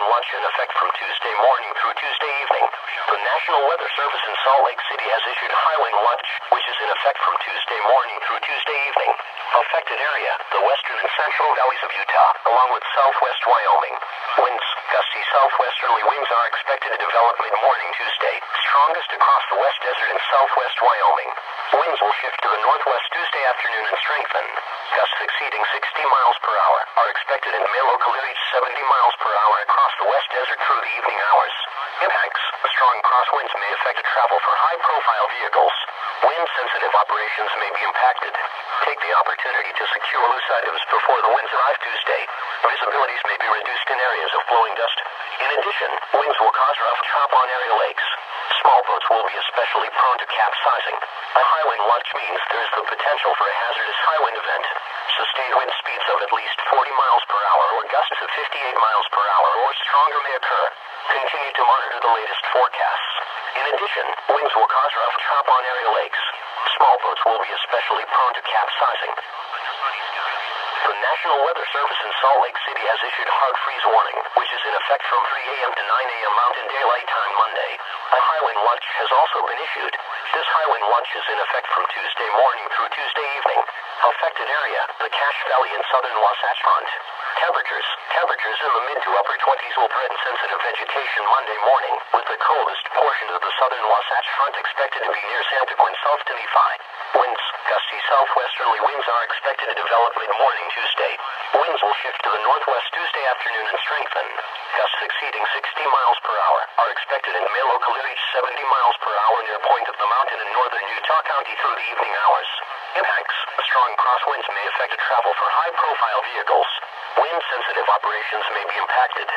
lunch in effect from Tuesday morning through Tuesday evening. The National Weather Service in Salt Lake City has issued high-wind lunch, which is in effect from Tuesday morning through Tuesday evening. Affected area, the western and central valleys of Utah, along with southwest Wyoming. Winds, gusty southwesterly winds are expected to develop mid-morning Tuesday, strongest across the west desert and southwest Wyoming. Winds will shift to the northwest Tuesday afternoon and strengthen. Gusts exceeding 60 miles per hour are expected and may locally reach 70 miles per hour across the west desert through the evening hours. Impacts, strong crosswinds may affect travel for high-profile vehicles. Wind-sensitive operations may be impacted. Take the opportunity to secure loose items before the winds arrive Tuesday. Visibilities may be reduced in areas of flowing dust. In addition, winds will cause rough chop on area lakes. Small boats will be especially prone to capsizing. A high-wind lunch means there is the potential for a hazardous high-wind event. Sustained wind speeds of at least 40 miles per hour or gusts of 58 miles per hour or stronger may occur. Continue to monitor the latest forecasts. In addition, winds will cause rough chop on area lakes. Small boats will be especially prone to capsizing. The National Weather Service in Salt Lake City has issued hard freeze warning, which is in effect from 3 a.m. to 9 a.m. Mountain Daylight Time Monday. A high-wind lunch has also been issued. This high-wind lunch is in effect from Tuesday morning through Tuesday evening. Affected area, the Cache Valley and southern Wasatch Front. Temperatures in the mid to upper 20s will threaten sensitive vegetation Monday morning, with the coldest portion of the southern Wasatch Front expected to be near Santaquin, South to Nephi. Winds, gusty southwesterly winds are expected to develop mid-morning Tuesday. Winds will shift to the northwest Tuesday afternoon and strengthen. Gusts exceeding 60 miles per hour are expected and may locally reach 70 miles per hour near Point of the Mountain in northern Utah County through the evening hours. Impacts, strong crosswinds may affect travel for high-profile vehicles. Wind-sensitive operations may be impacted.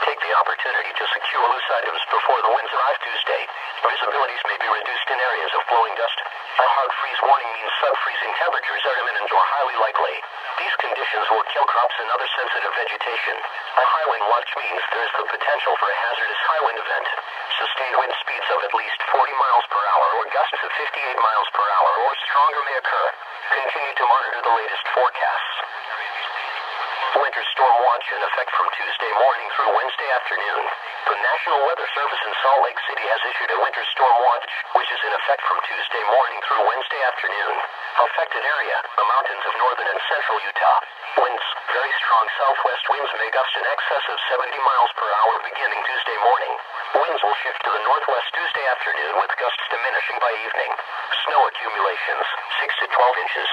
Take the opportunity to secure loose items before the winds arrive Tuesday. Visibilities may be reduced in areas of flowing dust. A hard freeze warning means sub-freezing temperatures are imminent or highly likely. These conditions will kill crops and other sensitive vegetation. A high-wind lunch means there is the potential for a hazardous high-wind event. Sustained wind speeds of at least 40 miles per hour or gusts of 58 miles per hour or stronger may occur. Continue to monitor the latest forecasts. Winter storm watch in effect from Tuesday morning through Wednesday afternoon. The National Weather Service in Salt Lake City has issued a winter storm watch, which is in effect from Tuesday morning through Wednesday afternoon. Affected area, the mountains of northern and central Utah. Winds, very strong southwest winds may gust in excess of 70 miles per hour beginning Tuesday morning. Winds will shift to the northwest Tuesday afternoon with gusts diminishing by evening. Snow accumulations, 6 to 12 inches.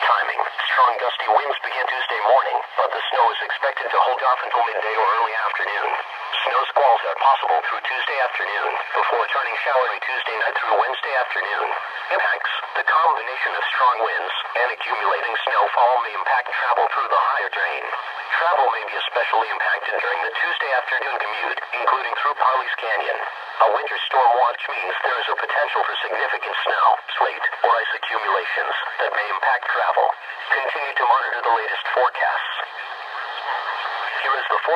Timing, strong gusty winds begin Tuesday morning, but the snow is expected to hold off until midday or early afternoon. Snow squalls are possible through Tuesday afternoon, before turning showery Tuesday night through Wednesday afternoon. Impacts, the combination of strong winds and accumulating snowfall may impact travel through the higher drain. Travel may be especially impacted during the Tuesday afternoon commute, including through Parley's Canyon. A winter storm watch means there is a potential for significant snow, sleet, or ice accumulations that may impact travel. Continue to monitor the latest forecasts. Here is the forecast.